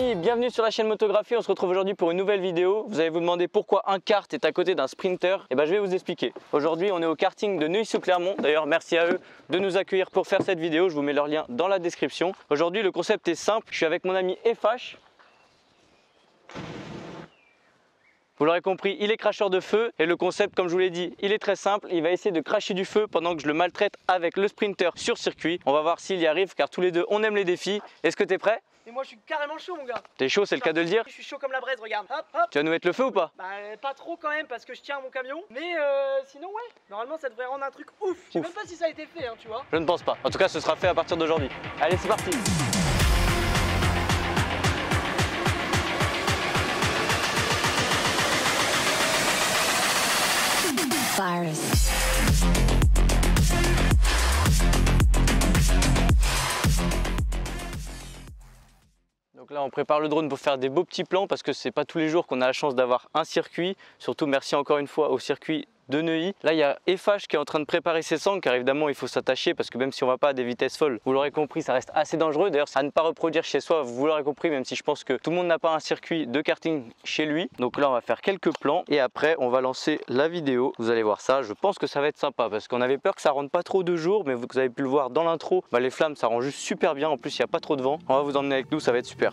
amis, bienvenue sur la chaîne Motographie. On se retrouve aujourd'hui pour une nouvelle vidéo. Vous allez vous demander pourquoi un kart est à côté d'un sprinter. Et ben je vais vous expliquer. Aujourd'hui on est au karting de Neuilly-sous-Clermont. D'ailleurs merci à eux de nous accueillir pour faire cette vidéo. Je vous mets leur lien dans la description. Aujourd'hui le concept est simple. Je suis avec mon ami FH. Vous l'aurez compris, il est cracheur de feu et le concept, comme je vous l'ai dit, il est très simple. Il va essayer de cracher du feu pendant que je le maltraite avec le sprinter sur circuit. On va voir s'il y arrive car tous les deux on aime les défis. Est-ce que tu es prêt? Et moi je suis carrément chaud mon gars. T'es chaud, c'est le cas de le dire? Je suis chaud comme la braise, regarde. Hop, hop. Tu vas nous mettre le feu ou pas? Bah pas trop quand même parce que je tiens mon camion. Mais sinon ouais, normalement ça devrait rendre un truc ouf. Je sais même pas si ça a été fait hein, tu vois. Je ne pense pas. En tout cas ce sera fait à partir d'aujourd'hui. Allez c'est parti. Donc là on prépare le drone pour faire des beaux petits plans parce que c'est pas tous les jours qu'on a la chance d'avoir un circuit. Surtout merci encore une fois au circuit de Neuilly. Là il y a FH qui est en train de préparer ses sangles car évidemment il faut s'attacher parce que même si on va pas à des vitesses folles, vous l'aurez compris, ça reste assez dangereux. D'ailleurs à ne pas reproduire chez soi, vous l'aurez compris, même si je pense que tout le monde n'a pas un circuit de karting chez lui. Donc là on va faire quelques plans et après on va lancer la vidéo. Vous allez voir ça, je pense que ça va être sympa parce qu'on avait peur que ça rentre pas trop de jour, mais vous avez pu le voir dans l'intro, les flammes ça rend juste super bien. En plus il n'y a pas trop de vent. On va vous emmener avec nous, ça va être super.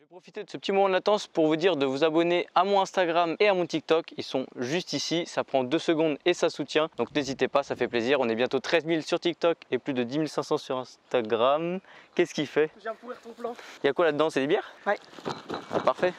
Profitez de ce petit moment de latence pour vous dire de vous abonner à mon Instagram et à mon TikTok. Ils sont juste ici, ça prend 2 secondes et ça soutient. Donc n'hésitez pas, ça fait plaisir. On est bientôt 13 000 sur TikTok et plus de 10 500 sur Instagram. Qu'est-ce qu'il fait? Je viens pourrir ton plan. Il y a quoi là-dedans? C'est des bières? Ouais. Ah, parfait.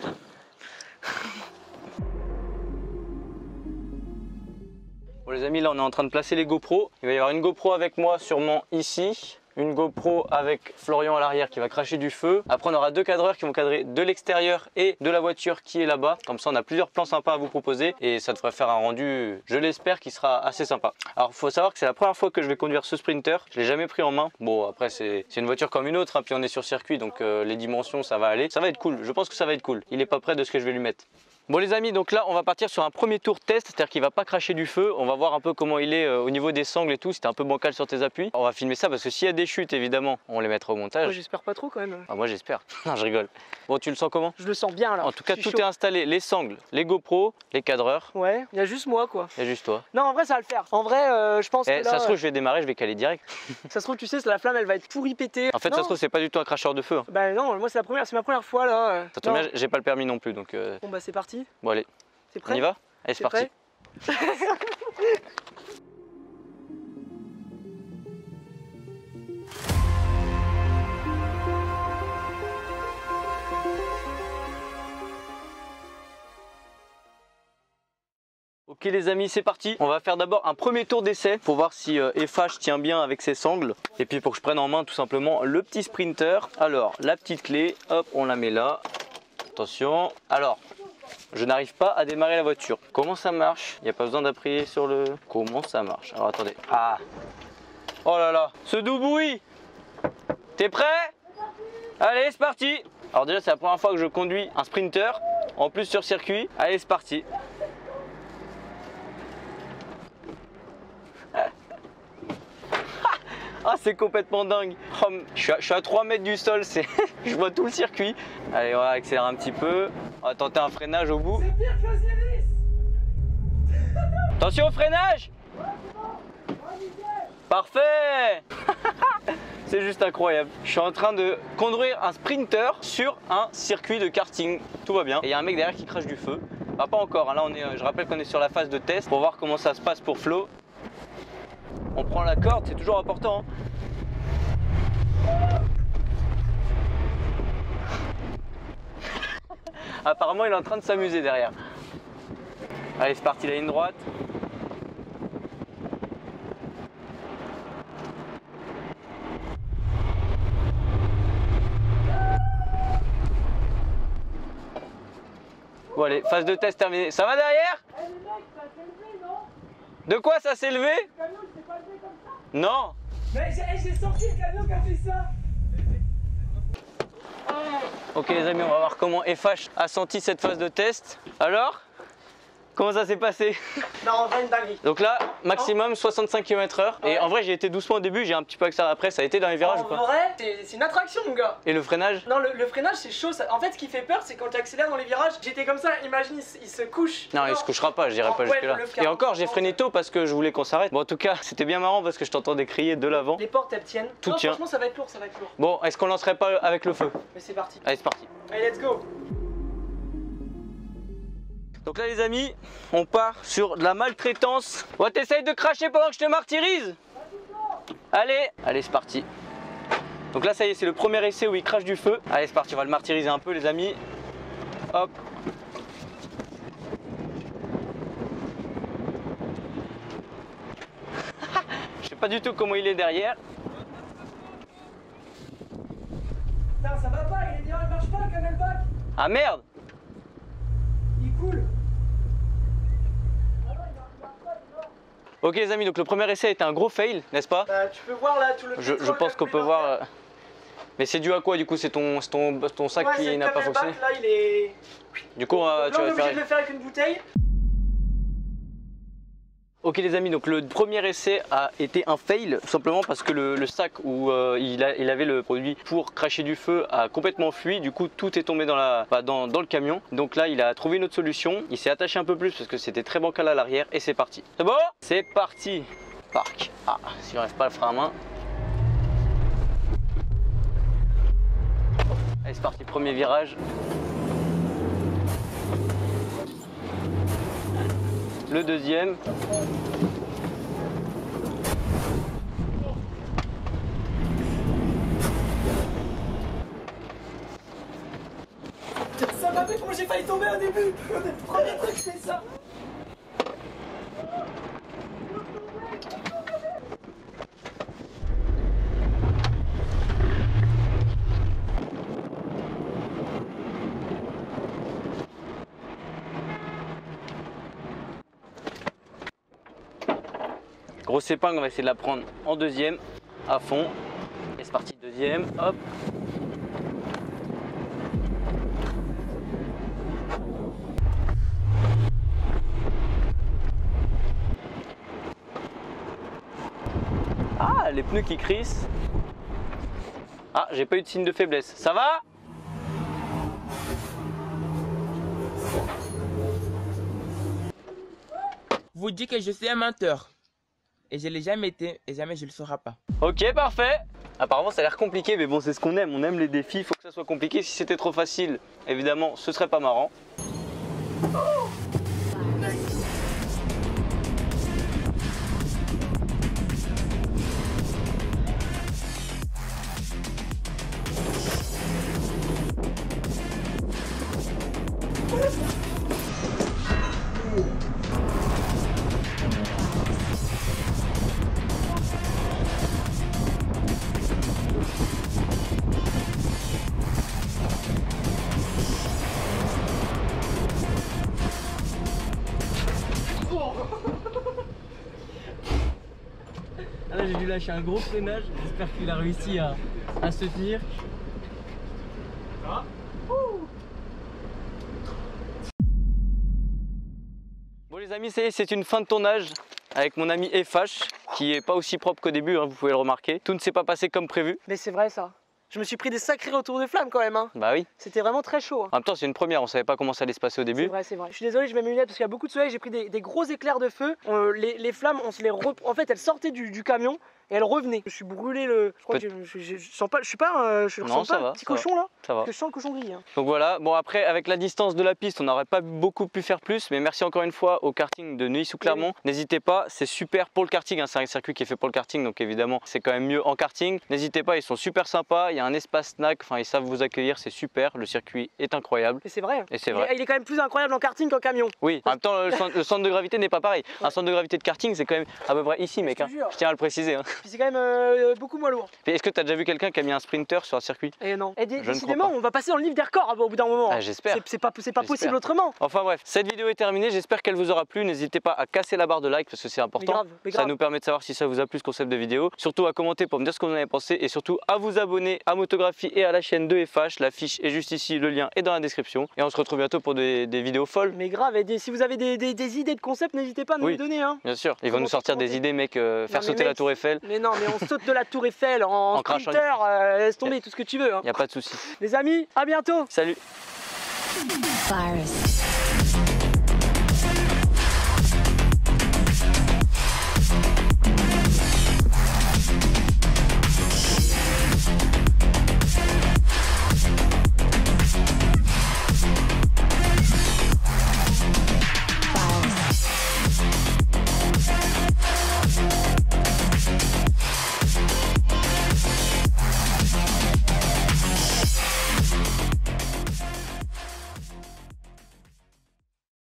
Bon les amis, là on est en train de placer les GoPros. Il va y avoir une GoPro avec moi sûrement ici. Une GoPro avec Florian à l'arrière qui va cracher du feu. Après on aura 2 cadreurs qui vont cadrer de l'extérieur et de la voiture qui est là-bas. Comme ça on a plusieurs plans sympas à vous proposer et ça devrait faire un rendu, je l'espère, qui sera assez sympa. Alors il faut savoir que c'est la première fois que je vais conduire ce Sprinter. Je l'ai jamais pris en main. Bon après c'est une voiture comme une autre hein, puis on est sur circuit donc les dimensions ça va aller. Ça va être cool, je pense que ça va être cool. Il est pas près de ce que je vais lui mettre. Bon les amis, donc là on va partir sur un premier tour test, c'est-à-dire qu'il va pas cracher du feu. On va voir un peu comment il est au niveau des sangles et tout, si t'es un peu bancal sur tes appuis. On va filmer ça parce que s'il y a des chutes évidemment, on les mettra au montage. Moi j'espère pas trop quand même. Ah, moi j'espère, non je rigole. Bon tu le sens comment? Je le sens bien là. En tout cas tout est installé, les sangles, les GoPro, les cadreurs. Ouais, il y a juste moi quoi. Il y a juste toi. Non en vrai ça va le faire. En vrai je pense que là, ça se trouve je vais démarrer, je vais caler direct. Ça se trouve tu sais la flamme elle va être pourrie pétée. En fait ça se trouve c'est pas du tout un cracheur de feu. Bah non, moi c'est ma première fois là. Ça tombe bien, j'ai pas le permis non plus donc. Bon bah c'est parti. Bon allez. T'es prêt? On y va? Allez c'est parti. Ok les amis, c'est parti. On va faire d'abord un premier tour d'essai pour voir si FH tient bien avec ses sangles. Et puis pour que je prenne en main tout simplement le petit Sprinter. Alors la petite clé, hop on la met là. Attention. Alors je n'arrive pas à démarrer la voiture. Comment ça marche? Il n'y a pas besoin d'appuyer sur le... Comment ça marche? Alors attendez. Ah. Oh là là. Ce doux bruit. T'es prêt? Allez c'est parti. Alors déjà c'est la première fois que je conduis un Sprinter. En plus sur circuit. Allez c'est parti. Ah c'est complètement dingue. Oh, je suis à 3 mètres du sol, je vois tout le circuit. Allez on va accélérer un petit peu. On va tenter un freinage au bout. C'est pire que Osiris. Attention au freinage. Parfait. C'est juste incroyable. Je suis en train de conduire un Sprinter sur un circuit de karting. Tout va bien. Et il y a un mec derrière qui crache du feu. Ah, pas encore, hein. Là je rappelle qu'on est sur la phase de test pour voir comment ça se passe pour Flo. On prend la corde, c'est toujours important. Apparemment il est en train de s'amuser derrière. Allez c'est parti, la ligne droite. Bon allez, phase de test terminée. Ça va derrière? De quoi ça s'est levé? Le camion il s'est pas levé comme ça? Non. Mais j'ai senti le camion qui a fait ça. Ok les amis, on va voir comment FH a senti cette phase de test. Alors? Comment ça s'est passé? Non, en vrai, une dinguerie. Donc là, maximum 65 km/h. Et en vrai, j'ai été doucement au début, j'ai un petit peu accéléré après. Ça a été dans les virages ou En pas? vrai, c'est une attraction, mon gars. Et le freinage? Non, le freinage, c'est chaud. En fait, ce qui fait peur, c'est quand tu accélères dans les virages. J'étais comme ça, imagine, il se couche. Non, il se couchera pas, je dirais pas Ouais, jusque là. le faire. Et encore, j'ai freiné tôt parce que je voulais qu'on s'arrête. Bon, en tout cas, c'était bien marrant parce que je t'entendais crier de l'avant. Les portes, elles tiennent. Tout Non, tient. Franchement, ça va être lourd, ça va être lourd. Bon, est-ce qu'on lancerait pas avec le feu? Mais c'est parti. Allez, c'est parti. Allez, let's go. Donc là les amis, on part sur de la maltraitance. Bon, t'essayes de cracher pendant que je te martyrise? Allez, allez c'est parti. Donc là ça y est, c'est le premier essai où il crache du feu. Allez c'est parti, on va le martyriser un peu les amis. Hop. Je sais pas du tout comment il est derrière. Putain, ça va pas, il marche pas le camelback. Ah merde! Il coule. Ok les amis, donc le premier essai a été un gros fail, n'est-ce pas? Bah, tu peux voir là tout le Je pétrole pense qui a qu'on coulé peut par voir. terre. Mais c'est dû à quoi du coup? C'est ton sac Ouais, c'est qui le n'a pas camelback, fonctionné? là, il est. Du coup, Donc là, tu on est vas obligé faire. de le faire avec une bouteille. Ok les amis, donc le premier essai a été un fail, tout simplement parce que le sac où il avait le produit pour cracher du feu a complètement fui. Du coup tout est tombé dans le camion. Donc là il a trouvé une autre solution, il s'est attaché un peu plus parce que c'était très bancal à l'arrière et c'est parti. C'est bon? C'est parti. Parc. Ah, si on n'arrive pas à le frein à main. Allez c'est parti, premier virage. Le deuxième. Ça m'a fait comment j'ai failli tomber au début. Le premier truc, c'est ça. Grosse épingle, on va essayer de la prendre en deuxième, à fond. Et c'est parti, deuxième, hop. Ah, les pneus qui crissent. Ah, j'ai pas eu de signe de faiblesse. Ça va? Vous dites que je suis un menteur. Et je l'ai jamais été et jamais je le serai pas. Ok, parfait. Apparemment ça a l'air compliqué, mais bon c'est ce qu'on aime. On aime les défis, il faut que ça soit compliqué. Si c'était trop facile, évidemment ce serait pas marrant. Là j'ai dû lâcher un gros freinage, j'espère qu'il a réussi à se tenir. Bon les amis, ça y est, c'est une fin de tournage avec mon ami FH qui est pas aussi propre qu'au début, hein, vous pouvez le remarquer. Tout ne s'est pas passé comme prévu. Mais c'est vrai ça. Je me suis pris des sacrés retours de flammes quand même. Hein. Bah oui. C'était vraiment très chaud. Hein. En même temps c'est une première, on savait pas comment ça allait se passer au C'est début. vrai, c'est vrai. Je suis désolé, je mets mes lunettes parce qu'il y a beaucoup de soleil. J'ai pris des gros éclairs de feu. Les flammes, en fait, elles sortaient du camion et elles revenaient. Je suis brûlé le. Je crois que je sens pas. Je suis pas. Je Non, ressens ça pas va, un petit ça va. cochon là. Ça va. Parce que je sens le cochon gris. Hein. Donc voilà, bon après avec la distance de la piste on n'aurait pas beaucoup pu faire plus, mais merci encore une fois au karting de Neuilly-sous-Clermont. N'hésitez pas, c'est super pour le karting, hein. C'est un circuit qui est fait pour le karting, donc évidemment c'est quand même mieux en karting. N'hésitez pas, ils sont super sympas, il y a un espace snack, enfin ils savent vous accueillir, c'est super, le circuit est incroyable. Et c'est vrai. Et c'est vrai. Il est quand même plus incroyable en karting qu'en camion. Oui, en même temps le centre de gravité n'est pas pareil. Un centre de gravité de karting c'est quand même à peu près ici mec, hein. Je tiens à le préciser. Hein. Puis c'est quand même beaucoup moins lourd. Est-ce que tu as déjà vu quelqu'un qui a mis un sprinter sur un circuit? Et non. Et Je ne décidément, crois pas. on va passer dans le livre des records au bout d'un moment. Ah, j'espère. C'est pas possible autrement. Enfin bref, cette vidéo est terminée, j'espère qu'elle vous aura plu. N'hésitez pas à casser la barre de like parce que c'est important. Mais Ça grave. nous permet de savoir si ça vous a plu ce concept de vidéo. Surtout à commenter pour me dire ce que vous en avez pensé et surtout à vous abonner à Motographie et à la chaîne de FH. La fiche est juste ici, le lien est dans la description. Et on se retrouve bientôt pour des vidéos folles. Mais grave, et si vous avez des idées de concepts, n'hésitez pas à nous les donner. Hein. Bien sûr, ils vont nous sortir des idées, mec, faire sauter la tour Eiffel. Mais non, mais on saute de la tour Eiffel en sprinter, laisse tomber tout ce que tu veux. Hein. Y a pas de souci. Les amis, à bientôt. Salut. Virus.